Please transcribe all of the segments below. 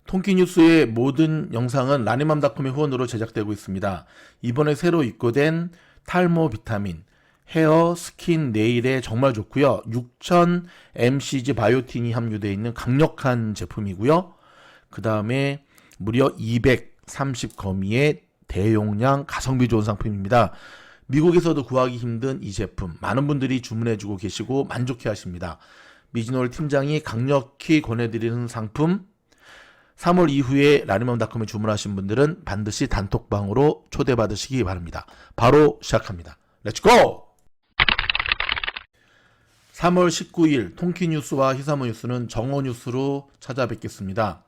통키뉴스의 모든 영상은 라니맘닷컴의 후원으로 제작되고 있습니다. 이번에 새로 입고된 탈모 비타민, 헤어, 스킨, 네일에 정말 좋고요. 6000mcg 바이오틴이 함유되어 있는 강력한 제품이고요. 그 다음에 무려 230거미의 대용량 가성비 좋은 상품입니다. 미국에서도 구하기 힘든 이 제품 많은 분들이 주문해주고 계시고 만족해 하십니다. 미진올 팀장이 강력히 권해드리는 상품, 3월 이후에 라니맘닷컴에 주문하신 분들은 반드시 단톡방으로 초대받으시기 바랍니다. 바로 시작합니다. 렛츠고! 3월 19일 통키뉴스와 히사모뉴스는 정오뉴스로 찾아뵙겠습니다.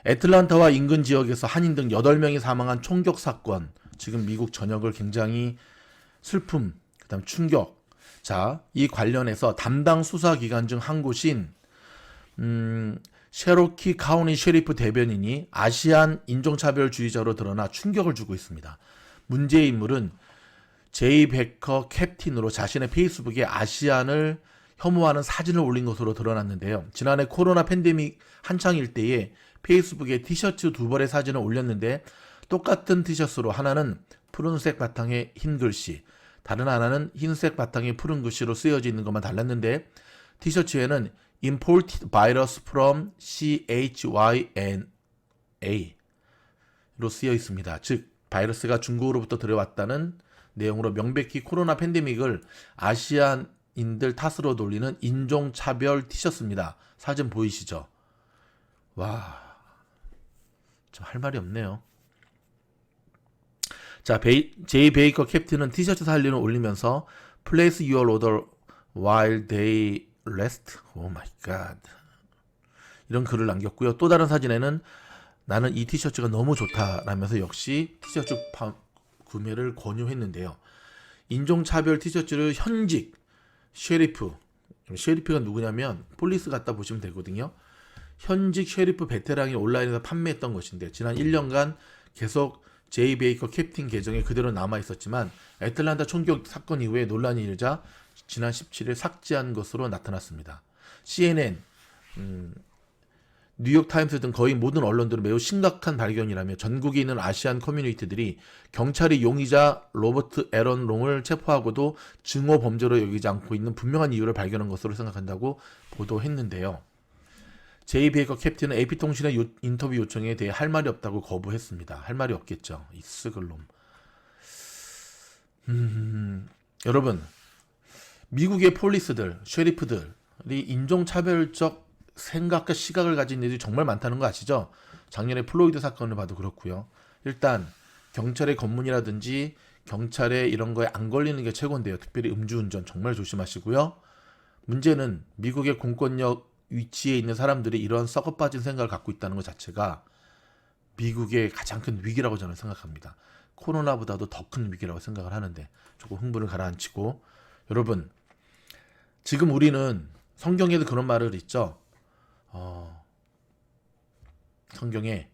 애틀란타와 인근 지역에서 한인 등 8명이 사망한 총격 사건, 지금 미국 전역을 굉장히 슬픔, 그 다음 충격. 자, 이 관련해서 담당 수사기관 중 한 곳인 셰로키 카운티 셰리프 대변인이 아시안 인종차별주의자로 드러나 충격을 주고 있습니다. 문제의 인물은 제이 베커 캡틴으로 자신의 페이스북에 아시안을 혐오하는 사진을 올린 것으로 드러났는데요. 지난해 코로나 팬데믹 한창일 때에 페이스북에 티셔츠 2벌의 사진을 올렸는데 똑같은 티셔츠로 하나는 푸른색 바탕에 흰 글씨, 다른 하나는 흰색 바탕에 푸른 글씨로 쓰여져 있는 것만 달랐는데 티셔츠에는 Imported Virus from CHYNA로 쓰여 있습니다. 즉 바이러스가 중국으로부터 들어왔다는 내용으로 명백히 코로나 팬데믹을 아시안인들 탓으로 돌리는 인종차별 티셔츠입니다. 사진 보이시죠? 와, 좀 할 말이 없네요. 자, 제이 베이커 캡틴은 티셔츠 사진을 올리면서 Place your order while they rest. Oh my god. 이런 글을 남겼고요. 또 다른 사진에는 나는 이 티셔츠가 너무 좋다라면서 역시 티셔츠 구매를 권유했는데요. 인종차별 티셔츠를 현직 셰리프가 누구냐면 폴리스 갖다 보시면 되거든요. 현직 셰리프 베테랑이 온라인에서 판매했던 것인데 지난 1년간 계속 제이 베이커 캡틴 계정에 그대로 남아있었지만 애틀란타 총격 사건 이후에 논란이 일자 지난 17일 삭제한 것으로 나타났습니다. CNN, 뉴욕타임스 등 거의 모든 언론들은 매우 심각한 발견이라며 전국에 있는 아시안 커뮤니티들이 경찰이 용의자 로버트 에런 롱을 체포하고도 증오 범죄로 여기지 않고 있는 분명한 이유를 발견한 것으로 생각한다고 보도했는데요. 제이 베이커 캡틴은 AP통신의 인터뷰 요청에 대해 할 말이 없다고 거부했습니다. 할 말이 없겠죠. 이 쓱을 놈. 여러분, 미국의 폴리스들, 셰리프들이 인종차별적 생각과 시각을 가진 애들이 정말 많다는 거 아시죠? 작년에 플로이드 사건을 봐도 그렇고요. 일단 경찰의 검문이라든지 경찰의 이런 거에 안 걸리는 게 최고인데요. 특별히 음주운전 정말 조심하시고요. 문제는 미국의 공권력 위치에 있는 사람들이 이런 썩어빠진 생각을 갖고 있다는 것 자체가 미국의 가장 큰 위기라고 저는 생각합니다. 코로나보다도 더 큰 위기라고 생각을 하는데 조금 흥분을 가라앉히고, 여러분, 지금 우리는 성경에도 그런 말을 있죠. 성경에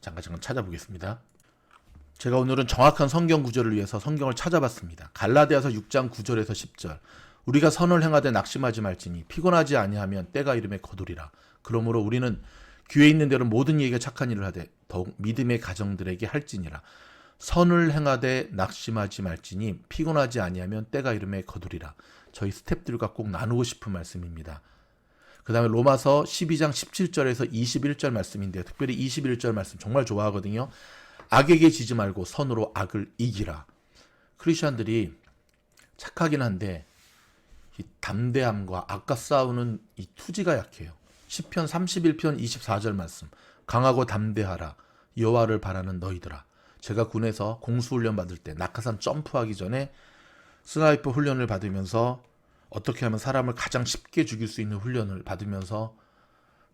잠깐 찾아보겠습니다. 제가 오늘은 정확한 성경 구절을 위해서 성경을 찾아봤습니다. 갈라디아서 6장 9절에서 10절. 우리가 선을 행하되 낙심하지 말지니 피곤하지 아니하면 때가 이름에 거두리라. 그러므로 우리는 귀에 있는 대로 모든 이에게 착한 일을 하되 더욱 믿음의 가정들에게 할지니라. 선을 행하되 낙심하지 말지니 피곤하지 아니하면 때가 이름에 거두리라. 저희 스탭들과 꼭 나누고 싶은 말씀입니다. 그 다음에 로마서 12장 17절에서 21절 말씀인데요. 특별히 21절 말씀 정말 좋아하거든요. 악에게 지지 말고 선으로 악을 이기라. 크리스천들이 착하긴 한데 이 담대함과 악과 싸우는 이 투지가 약해요. 시편 31편 24절 말씀. 강하고 담대하라. 여호와를 바라는 너희들아. 제가 군에서 공수훈련 받을 때 낙하산 점프하기 전에 스나이퍼 훈련을 받으면서 어떻게 하면 사람을 가장 쉽게 죽일 수 있는 훈련을 받으면서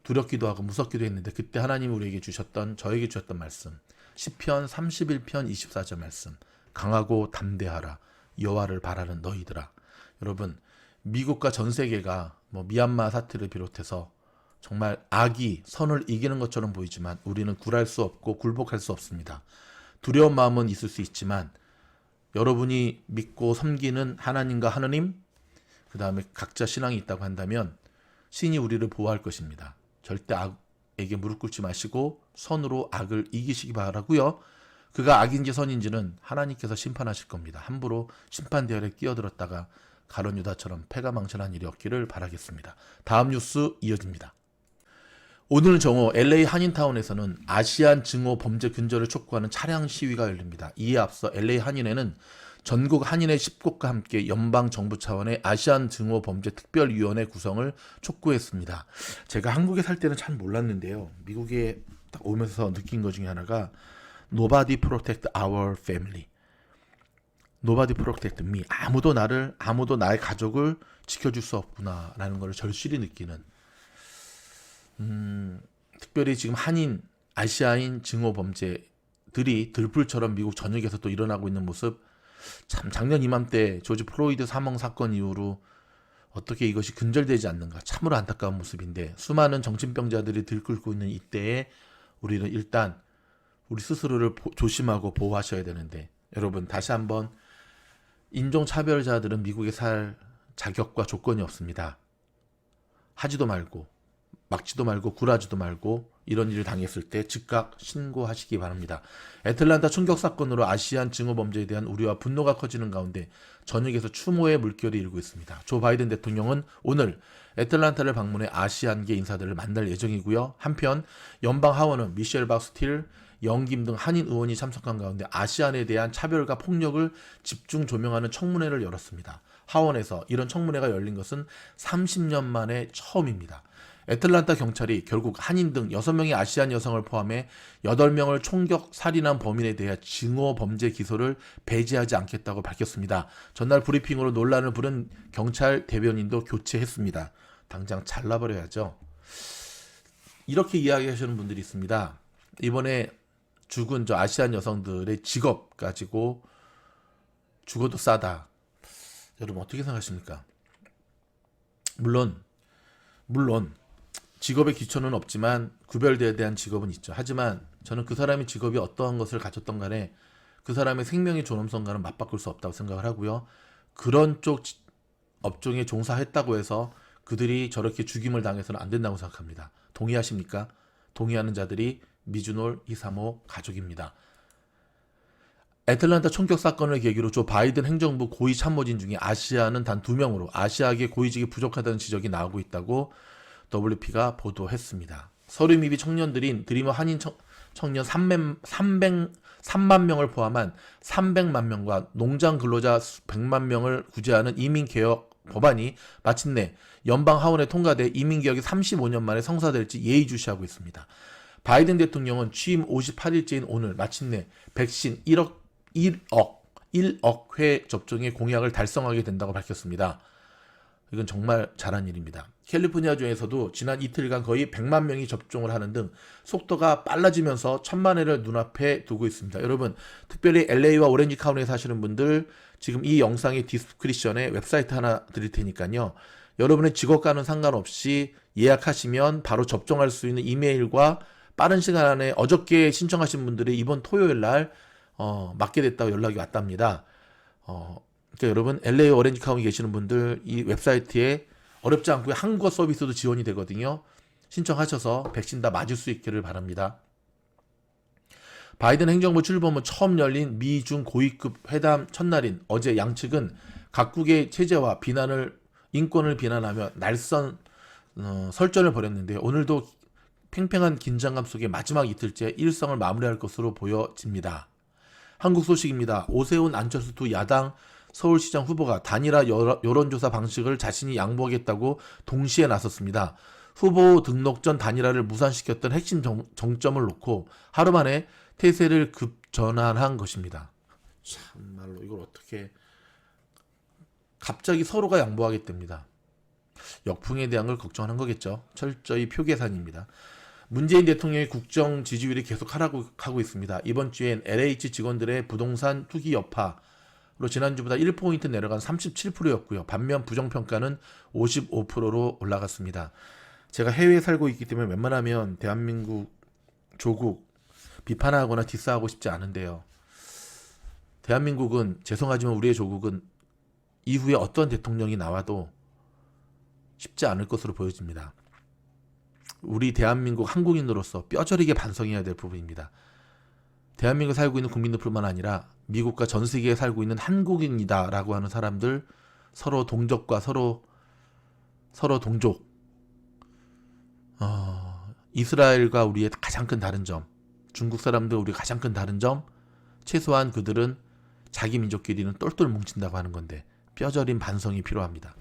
두렵기도 하고 무섭기도 했는데 그때 하나님이 저에게 주셨던 말씀. 시편 31편 24절 말씀. 강하고 담대하라. 여호와를 바라는 너희들아. 여러분, 미국과 전 세계가 미얀마 사태를 비롯해서 정말 악이 선을 이기는 것처럼 보이지만 우리는 굴할 수 없고 굴복할 수 없습니다. 두려운 마음은 있을 수 있지만 여러분이 믿고 섬기는 하나님과 하느님, 그 다음에 각자 신앙이 있다고 한다면 신이 우리를 보호할 것입니다. 절대 악에게 무릎 꿇지 마시고 선으로 악을 이기시기 바라고요. 그가 악인지 선인지는 하나님께서 심판하실 겁니다. 함부로 심판 대열에 끼어들었다가 가룟 유다처럼 패가망신한 일이 없기를 바라겠습니다. 다음 뉴스 이어집니다. 오늘 정오 LA 한인타운에서는 아시안 증오 범죄 근절을 촉구하는 차량 시위가 열립니다. 이에 앞서 LA 한인회는 전국 한인회 10곳과 함께 연방 정부 차원의 아시안 증오 범죄 특별위원회 구성을 촉구했습니다. 제가 한국에 살 때는 잘 몰랐는데요. 미국에 딱 오면서 느낀 것 중에 하나가 Nobody protect our family. Nobody protect me. 아무도 나의 가족을 지켜줄 수 없구나라는 걸 절실히 느끼는. 특별히 지금 한인, 아시아인 증오 범죄들이 들불처럼 미국 전역에서 또 일어나고 있는 모습. 참 작년 이맘때 조지 플로이드 사망 사건 이후로 어떻게 이것이 근절되지 않는가 참으로 안타까운 모습인데 수많은 정신병자들이 들끓고 있는 이때에 우리는 일단 우리 스스로를 조심하고 보호하셔야 되는데 여러분 다시 한번 인종차별자들은 미국에 살 자격과 조건이 없습니다. 하지도 말고 막지도 말고 굴하지도 말고 이런 일을 당했을 때 즉각 신고하시기 바랍니다. 애틀란타 총격 사건으로 아시안 증오 범죄에 대한 우려와 분노가 커지는 가운데 전역에서 추모의 물결이 일고 있습니다. 조 바이든 대통령은 오늘 애틀란타를 방문해 아시안계 인사들을 만날 예정이고요. 한편 연방 하원은 미셸 박스틸, 영김 등 한인 의원이 참석한 가운데 아시안에 대한 차별과 폭력을 집중 조명하는 청문회를 열었습니다. 하원에서 이런 청문회가 열린 것은 30년 만에 처음입니다. 애틀란타 경찰이 결국 한인 등 6명의 아시안 여성을 포함해 8명을 총격 살인한 범인에 대해 증오 범죄 기소를 배제하지 않겠다고 밝혔습니다. 전날 브리핑으로 논란을 부른 경찰 대변인도 교체했습니다. 당장 잘라버려야죠. 이렇게 이야기하시는 분들이 있습니다. 이번에 죽은 저 아시안 여성들의 직업 가지고 죽어도 싸다. 여러분 어떻게 생각하십니까? 물론 직업의 기초는 없지만 구별되어야 대한 직업은 있죠. 하지만 저는 그 사람의 직업이 어떠한 것을 가졌던 간에 그 사람의 생명의 존엄성과는 맞바꿀 수 없다고 생각을 하고요. 그런 쪽 업종에 종사했다고 해서 그들이 저렇게 죽임을 당해서는 안 된다고 생각합니다. 동의하십니까? 동의하는 자들이 미주놀 235 가족입니다. 애틀란타 총격 사건을 계기로 조 바이든 행정부 고위 참모진 중에 아시아는 단 2명으로 아시아계 고위직이 부족하다는 지적이 나오고 있다고 WP가 보도했습니다. 서류 미비 청년들인 드리머 한인 청년 3만 명을 포함한 300만 명과 농장 근로자 100만 명을 구제하는 이민개혁 법안이 마침내 연방 하원에 통과돼 이민개혁이 35년 만에 성사될지 예의주시하고 있습니다. 바이든 대통령은 취임 58일째인 오늘 마침내 백신 1억 회 접종의 공약을 달성하게 된다고 밝혔습니다. 이건 정말 잘한 일입니다. 캘리포니아주에서도 지난 이틀간 거의 100만 명이 접종을 하는 등 속도가 빨라지면서 1000만 회를 눈앞에 두고 있습니다. 여러분, 특별히 LA와 오렌지 카운티에 사시는 분들 지금 이 영상의 디스크립션에 웹사이트 하나 드릴 테니까요. 여러분의 직업과는 상관없이 예약하시면 바로 접종할 수 있는 이메일과 빠른 시간 안에 어저께 신청하신 분들이 이번 토요일 날 맞게 됐다고 연락이 왔답니다. 그러니까 여러분 LA 오렌지 카운티 계시는 분들 이 웹사이트에 어렵지 않고 한국어 서비스도 지원이 되거든요. 신청하셔서 백신 다 맞을 수 있기를 바랍니다. 바이든 행정부 출범 후 처음 열린 미중 고위급 회담 첫날인 어제 양측은 각국의 체제와 인권을 비난하며 날선 설전을 벌였는데 오늘도 팽팽한 긴장감 속에 마지막 이틀째 일성을 마무리할 것으로 보여집니다. 한국 소식입니다. 오세훈, 안철수 두 야당 서울시장 후보가 단일화 여론조사 방식을 자신이 양보하겠다고 동시에 나섰습니다. 후보 등록 전 단일화를 무산시켰던 핵심 정점을 놓고 하루 만에 태세를 급전환한 것입니다. 참말로 이걸 어떻게 갑자기 서로가 양보하겠답니다. 역풍에 대한 걸 걱정하는 거겠죠. 철저히 표계산입니다. 문재인 대통령의 국정 지지율이 계속 하락하고 있습니다. 이번 주엔 LH 직원들의 부동산 투기 여파로 지난주보다 1포인트 내려간 37%였고요. 반면 부정평가는 55%로 올라갔습니다. 제가 해외에 살고 있기 때문에 웬만하면 대한민국 조국 비판하거나 디스하고 싶지 않은데요. 대한민국은 죄송하지만 우리의 조국은 이후에 어떤 대통령이 나와도 쉽지 않을 것으로 보여집니다. 우리 대한민국 한국인으로서 뼈저리게 반성해야 될 부분입니다. 대한민국에 살고 있는 국민들뿐만 아니라 미국과 전 세계에 살고 있는 한국인이다라고 하는 사람들, 서로 동족과 서로 동족, 이스라엘과 우리의 가장 큰 다른 점, 중국 사람들 우리 가장 큰 다른 점, 최소한 그들은 자기 민족끼리는 똘똘 뭉친다고 하는 건데 뼈저린 반성이 필요합니다.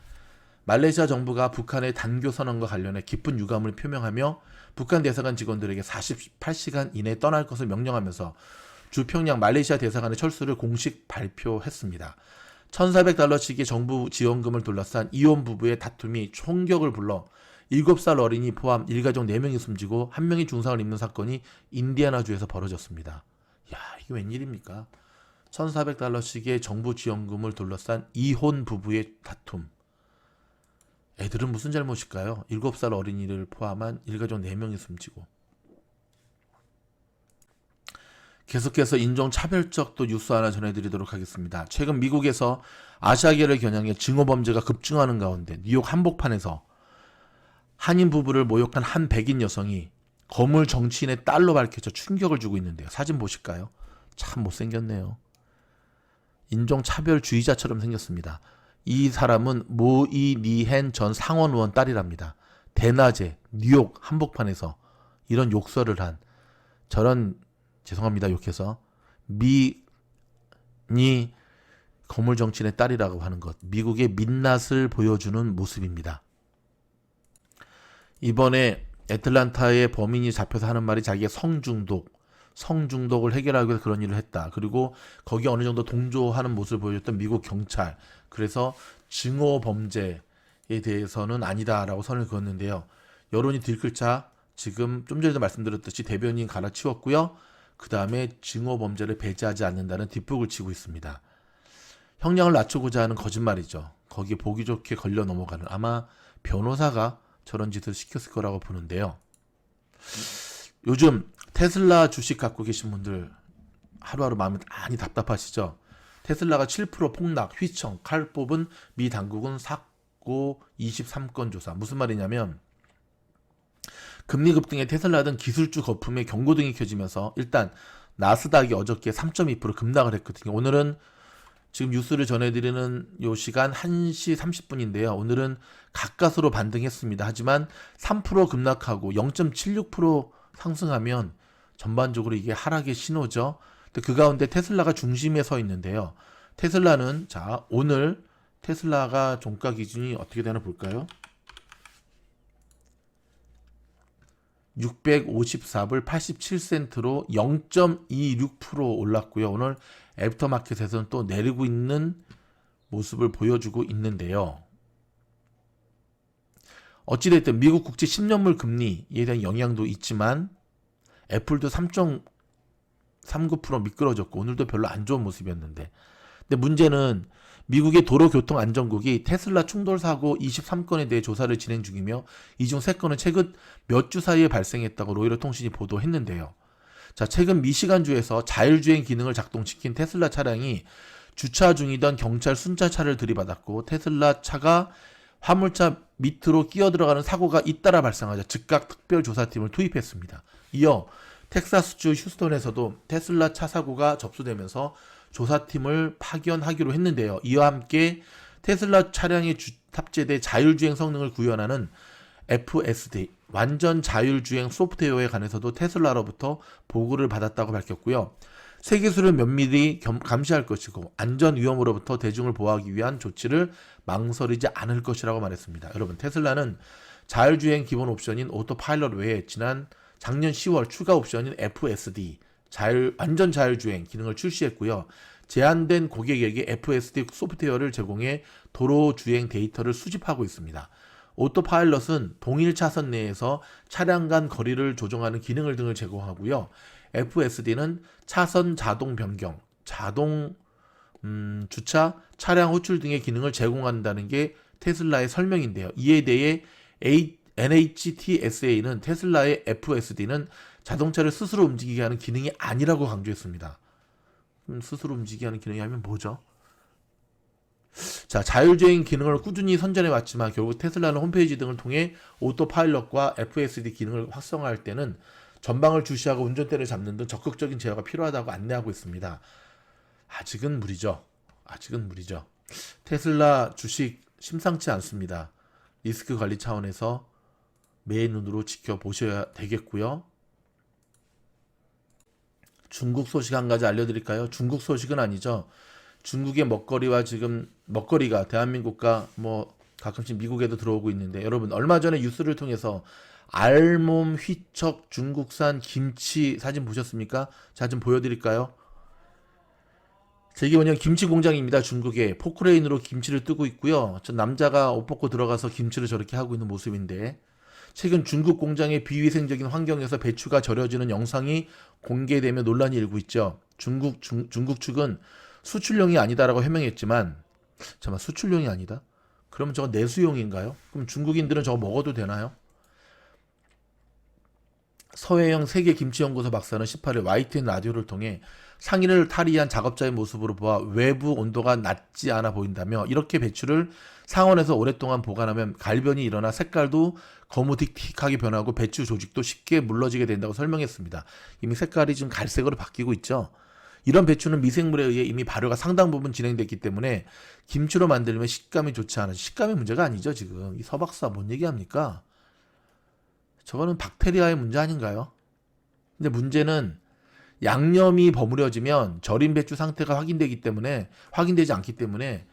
말레이시아 정부가 북한의 단교 선언과 관련해 깊은 유감을 표명하며 북한 대사관 직원들에게 48시간 이내에 떠날 것을 명령하면서 주평양 말레이시아 대사관의 철수를 공식 발표했습니다. $1,400씩의 정부 지원금을 둘러싼 이혼 부부의 다툼이 총격을 불러 7살 어린이 포함 일가족 4명이 숨지고 1명이 중상을 입는 사건이 인디애나주에서 벌어졌습니다. 야, 이게 웬일입니까? $1,400씩의 정부 지원금을 둘러싼 이혼 부부의 다툼. 애들은 무슨 잘못일까요? 7살 어린이를 포함한 일가족 4명이 숨지고. 계속해서 인종차별적 또 뉴스 하나 전해드리도록 하겠습니다. 최근 미국에서 아시아계를 겨냥해 증오범죄가 급증하는 가운데 뉴욕 한복판에서 한인 부부를 모욕한 한 백인 여성이 거물 정치인의 딸로 밝혀져 충격을 주고 있는데요. 사진 보실까요? 참 못생겼네요. 인종차별주의자처럼 생겼습니다. 이 사람은 모이 니헨 전 상원 의원 딸이랍니다. 대낮에 뉴욕 한복판에서 이런 욕설을 한 저런, 죄송합니다 욕해서, 미니 거물 정치인의 딸이라고 하는 것, 미국의 민낯을 보여주는 모습입니다. 이번에 애틀란타의 범인이 잡혀서 하는 말이 자기가 성중독을 해결하기 위해서 그런 일을 했다. 그리고 거기에 어느 정도 동조하는 모습을 보여줬던 미국 경찰. 그래서 증오 범죄에 대해서는 아니다라고 선을 그었는데요. 여론이 들끓자 지금 좀 전에도 말씀드렸듯이 대변인 갈아치웠고요. 그 다음에 증오 범죄를 배제하지 않는다는 뒷북을 치고 있습니다. 형량을 낮추고자 하는 거짓말이죠. 거기에 보기 좋게 걸려 넘어가는, 아마 변호사가 저런 짓을 시켰을 거라고 보는데요. 요즘 테슬라 주식 갖고 계신 분들 하루하루 마음이 많이 답답하시죠? 테슬라가 7% 폭락, 휘청, 칼 뽑은 미 당국은 사고 23건 조사. 무슨 말이냐면 금리 급등에 테슬라 등 기술주 거품에 경고등이 켜지면서 일단 나스닥이 어저께 3.2% 급락을 했거든요. 오늘은 지금 뉴스를 전해드리는 요 시간 1시 30분인데요. 오늘은 가까스로 반등했습니다. 하지만 3% 급락하고 0.76% 상승하면 전반적으로 이게 하락의 신호죠. 근데 그 가운데 테슬라가 중심에 서 있는데요. 테슬라는, 자, 오늘 테슬라가 종가 기준이 어떻게 되나 볼까요? 654불 87센트로 0.26% 올랐고요. 오늘 애프터마켓에서는 또 내리고 있는 모습을 보여주고 있는데요. 어찌됐든 미국 국채 10년물 금리에 대한 영향도 있지만 애플도 3.39% 미끄러졌고 오늘도 별로 안 좋은 모습이었는데, 근데 문제는 미국의 도로교통안전국이 테슬라 충돌 사고 23건에 대해 조사를 진행 중이며 이 중 3건은 최근 몇 주 사이에 발생했다고 로이터 통신이 보도했는데요. 자, 최근 미시간주에서 자율주행 기능을 작동시킨 테슬라 차량이 주차 중이던 경찰 순찰차를 들이받았고 테슬라 차가 화물차 밑으로 끼어 들어가는 사고가 잇따라 발생하자 즉각 특별조사팀을 투입했습니다. 이어 텍사스주 휴스턴에서도 테슬라 차 사고가 접수되면서 조사팀을 파견하기로 했는데요. 이와 함께 테슬라 차량에 탑재돼 자율주행 성능을 구현하는 FSD, 완전 자율주행 소프트웨어에 관해서도 테슬라로부터 보고를 받았다고 밝혔고요. 세계수를 면밀히 감시할 것이고 안전 위험으로부터 대중을 보호하기 위한 조치를 망설이지 않을 것이라고 말했습니다. 여러분, 테슬라는 자율주행 기본 옵션인 오토파일럿 외에 작년 10월 추가 옵션인 FSD, 완전 자율주행 기능을 출시했고요. 제한된 고객에게 FSD 소프트웨어를 제공해 도로 주행 데이터를 수집하고 있습니다. 오토파일럿은 동일 차선 내에서 차량 간 거리를 조정하는 기능을 등을 제공하고요. FSD는 차선 자동 변경, 자동 주차, 차량 호출 등의 기능을 제공한다는 게 테슬라의 설명인데요. 이에 대해 NHTSA는 테슬라의 FSD는 자동차를 스스로 움직이게 하는 기능이 아니라고 강조했습니다. 스스로 움직이게 하는 기능이 하면 뭐죠? 자, 자율주행 기능을 꾸준히 선전해 왔지만 결국 테슬라는 홈페이지 등을 통해 오토파일럿과 FSD 기능을 활성화할 때는 전방을 주시하고 운전대를 잡는 등 적극적인 제어가 필요하다고 안내하고 있습니다. 아직은 무리죠. 아직은 무리죠. 테슬라 주식 심상치 않습니다. 리스크 관리 차원에서 매의 눈으로 지켜보셔야 되겠고요. 중국 소식 한 가지 알려드릴까요? 중국 소식은 아니죠. 중국의 먹거리와 지금 먹거리가 대한민국과 뭐 가끔씩 미국에도 들어오고 있는데, 여러분 얼마 전에 뉴스를 통해서 알몸 휘척 중국산 김치 사진 보셨습니까? 자, 좀 보여드릴까요? 제게 뭐냐면 김치 공장입니다. 중국에 포크레인으로 김치를 뜨고 있고요. 저 남자가 옷 벗고 들어가서 김치를 저렇게 하고 있는 모습인데, 최근 중국 공장의 비위생적인 환경에서 배추가 절여지는 영상이 공개되며 논란이 일고 있죠. 중국 측은 수출용이 아니다라고 해명했지만, 잠깐만, 수출용이 아니다? 그러면 저거 내수용인가요? 그럼 중국인들은 저거 먹어도 되나요? 서해영 세계김치연구소 박사는 18일 YTN 라디오를 통해 상인을 탈의한 작업자의 모습으로 보아 외부 온도가 낮지 않아 보인다며, 이렇게 배추를 상온에서 오랫동안 보관하면 갈변이 일어나 색깔도 거무틱틱하게 변하고 배추 조직도 쉽게 물러지게 된다고 설명했습니다. 이미 색깔이 지금 갈색으로 바뀌고 있죠. 이런 배추는 미생물에 의해 이미 발효가 상당 부분 진행됐기 때문에 김치로 만들면 식감이 좋지 않아서, 식감이 문제가 아니죠. 지금 이 서박사 뭔 얘기합니까? 저거는 박테리아의 문제 아닌가요? 근데 문제는 양념이 버무려지면 절인 배추 상태가 확인되지 않기 때문에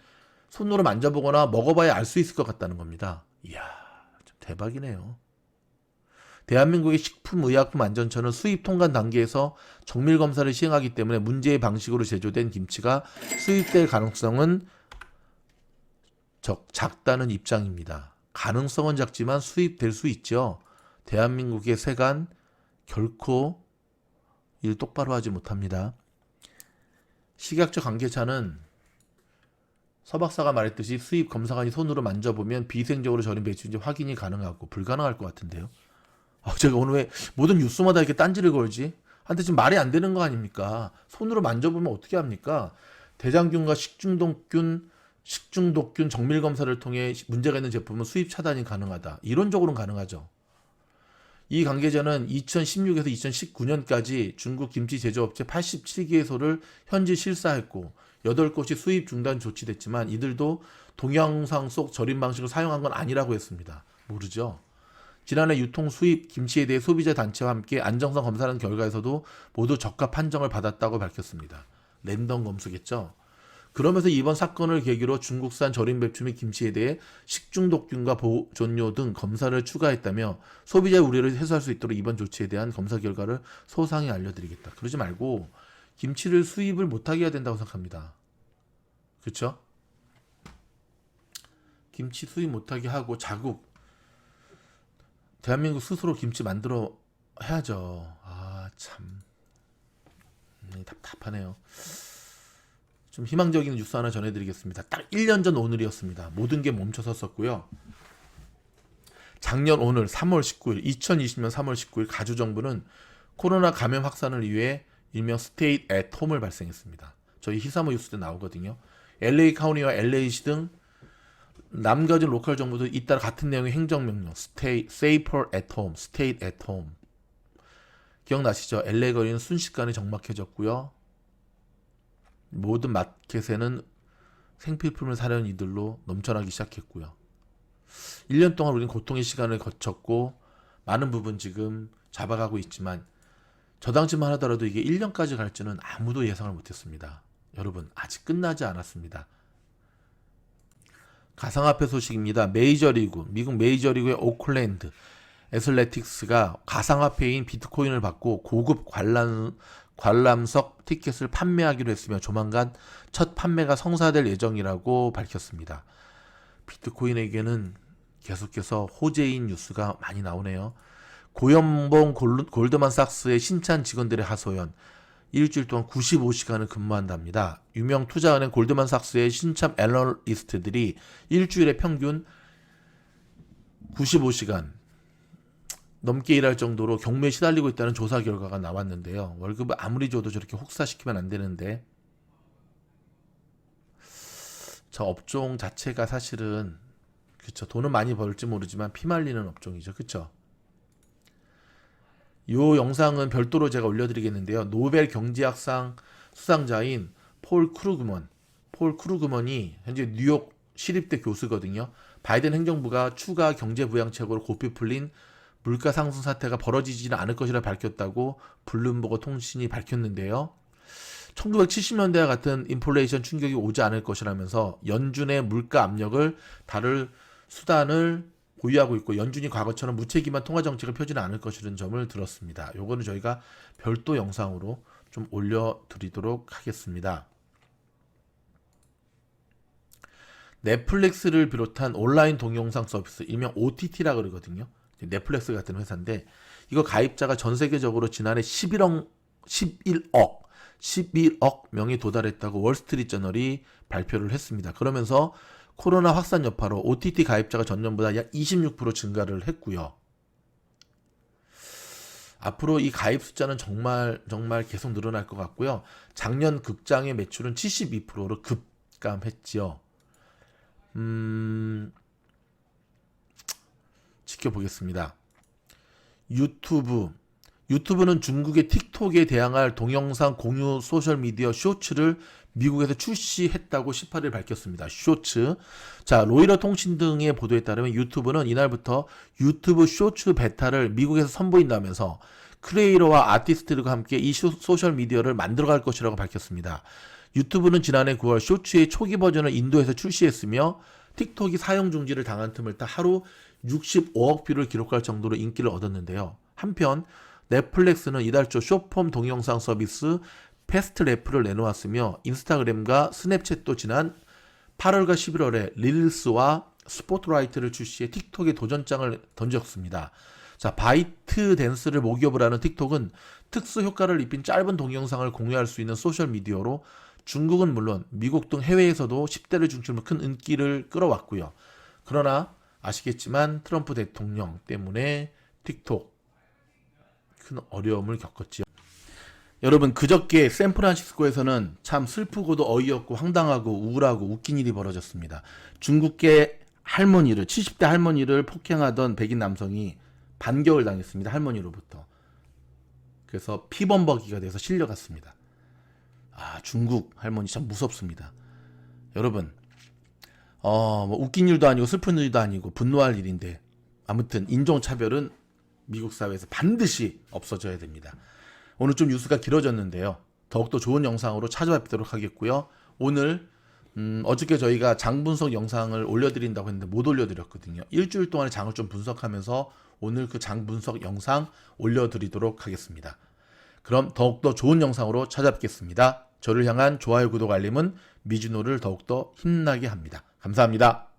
손으로 만져보거나 먹어봐야 알 수 있을 것 같다는 겁니다. 이야, 좀 대박이네요. 대한민국의 식품의약품안전처는 수입 통관 단계에서 정밀 검사를 시행하기 때문에 문제의 방식으로 제조된 김치가 수입될 가능성은 작다는 입장입니다. 가능성은 작지만 수입될 수 있죠. 대한민국의 세관 결코 일 똑바로 하지 못합니다. 식약처 관계자는 서 박사가 말했듯이 수입 검사관이 손으로 만져보면 비위생적으로 절인 배추인지 확인이 가능하고, 불가능할 것 같은데요. 제가 오늘 왜 모든 뉴스마다 이렇게 딴지를 걸지? 한테 지금 말이 안 되는 거 아닙니까? 손으로 만져보면 어떻게 합니까? 대장균과 식중독균 정밀 검사를 통해 문제가 있는 제품은 수입 차단이 가능하다. 이론적으로는 가능하죠. 이 관계자는 2016에서 2019년까지 중국 김치 제조업체 87개소를 현지 실사했고 8곳이 수입 중단 조치됐지만 이들도 동영상 속 절임 방식을 사용한 건 아니라고 했습니다. 모르죠. 지난해 유통 수입 김치에 대해 소비자 단체와 함께 안정성 검사하는 결과에서도 모두 적합 판정을 받았다고 밝혔습니다. 랜덤 검수겠죠. 그러면서 이번 사건을 계기로 중국산 절임 배추 및 김치에 대해 식중독균과 보존료 등 검사를 추가했다며 소비자의 우려를 해소할 수 있도록 이번 조치에 대한 검사 결과를 소상히 알려드리겠다. 그러지 말고 김치를 수입을 못하게 해야 된다고 생각합니다. 그렇죠? 김치 수입 못하게 하고 자국 대한민국 스스로 김치 만들어 해야죠. 참 답답하네요. 좀 희망적인 뉴스 하나 전해드리겠습니다. 딱 1년 전 오늘이었습니다. 모든 게 멈춰섰었고요. 작년 오늘 3월 19일, 2020년 3월 19일 가주정부는 코로나 감염 확산을 위해 일명 스테이 앳 홈을 발생했습니다. 저희 히사모 뉴스 때 나오거든요. LA 카운티와 LA시 등 남가진 로컬 정부도 잇따라 같은 내용의 행정명령 Stay safer at home, stay at home. 기억나시죠? LA 거리는 순식간에 적막해졌고요. 모든 마켓에는 생필품을 사려는 이들로 넘쳐나기 시작했고요. 1년 동안 우리는 고통의 시간을 거쳤고 많은 부분 지금 잡아가고 있지만 저 당시만 하더라도 이게 1년까지 갈지는 아무도 예상을 못했습니다. 여러분, 아직 끝나지 않았습니다. 가상화폐 소식입니다. 메이저리그, 미국 메이저리그의 오클랜드 애슬레틱스가 가상화폐인 비트코인을 받고 고급 관람석 티켓을 판매하기로 했으며 조만간 첫 판매가 성사될 예정이라고 밝혔습니다. 비트코인에게는 계속해서 호재인 뉴스가 많이 나오네요. 고연봉 골드만삭스의 신찬 직원들의 하소연, 일주일 동안 95시간을 근무한답니다. 유명 투자은행 골드만삭스의 신참 애널리스트들이 일주일에 평균 95시간 넘게 일할 정도로 경무에 시달리고 있다는 조사 결과가 나왔는데요. 월급을 아무리 줘도 저렇게 혹사시키면 안 되는데 저 업종 자체가 사실은 그쵸, 돈은 많이 벌지 모르지만 피말리는 업종이죠. 그쵸? 요 영상은 별도로 제가 올려드리겠는데요. 노벨 경제학상 수상자인 폴 크루그먼이 현재 뉴욕 시립대 교수거든요. 바이든 행정부가 추가 경제 부양책으로 고삐 풀린 물가 상승 사태가 벌어지지는 않을 것이라 밝혔다고 블룸버그 통신이 밝혔는데요. 1970년대와 같은 인플레이션 충격이 오지 않을 것이라면서 연준의 물가 압력을 다룰 수단을 보유하고 있고 연준이 과거처럼 무책임한 통화 정책을 펴지는 않을 것이라는 점을 들었습니다. 요거는 저희가 별도 영상으로 좀 올려드리도록 하겠습니다. 넷플릭스를 비롯한 온라인 동영상 서비스, 일명 OTT라 그러거든요. 넷플릭스 같은 회사인데 이거 가입자가 전 세계적으로 지난해 11억 명이 도달했다고 월스트리트저널이 발표를 했습니다. 그러면서 코로나 확산 여파로 OTT 가입자가 전년보다 약 26% 증가를 했고요. 앞으로 이 가입 숫자는 정말 계속 늘어날 것 같고요. 작년 극장의 매출은 72%로 급감했지요. 지켜보겠습니다. 유튜브는 중국의 틱톡에 대항할 동영상 공유 소셜미디어 쇼츠를 미국에서 출시했다고 18일 밝혔습니다. 쇼츠. 자, 로이터 통신 등의 보도에 따르면 유튜브는 이날부터 유튜브 쇼츠 베타를 미국에서 선보인다면서 크리에이터와 아티스트들과 함께 이 소셜미디어를 만들어갈 것이라고 밝혔습니다. 유튜브는 지난해 9월 쇼츠의 초기 버전을 인도에서 출시했으며 틱톡이 사용 중지를 당한 틈을 타 하루 65억 뷰를 기록할 정도로 인기를 얻었는데요. 한편 넷플릭스는 이달 초 숏폼 동영상 서비스 패스트랩을 내놓았으며 인스타그램과 스냅챗도 지난 8월과 11월에 릴스와 스포트라이트를 출시해 틱톡에 도전장을 던졌습니다. 자, 바이트 댄스를 모기업을 하는 틱톡은 특수 효과를 입힌 짧은 동영상을 공유할 수 있는 소셜미디어로 중국은 물론 미국 등 해외에서도 10대를 중심으로 큰 인기를 끌어왔고요. 그러나 아시겠지만 트럼프 대통령 때문에 틱톡 큰 어려움을 겪었지요. 여러분, 그저께 샌프란시스코에서는 참 슬프고도 어이없고 황당하고 우울하고 웃긴 일이 벌어졌습니다. 중국계 할머니를 70대 할머니를 폭행하던 백인 남성이 반격을 당했습니다. 할머니로부터. 그래서 피범벅이가 돼서 실려갔습니다. 중국 할머니 참 무섭습니다. 여러분, 뭐 웃긴 일도 아니고 슬픈 일도 아니고 분노할 일인데 아무튼 인종차별은 미국 사회에서 반드시 없어져야 됩니다. 오늘 좀 뉴스가 길어졌는데요. 더욱더 좋은 영상으로 찾아뵙도록 하겠고요. 오늘 어저께 저희가 장 분석 영상을 올려드린다고 했는데 못 올려드렸거든요. 일주일 동안의 장을 좀 분석하면서 오늘 그 장 분석 영상 올려드리도록 하겠습니다. 그럼 더욱더 좋은 영상으로 찾아뵙겠습니다. 저를 향한 좋아요, 구독, 알림은 미주노를 더욱더 힘나게 합니다. 감사합니다.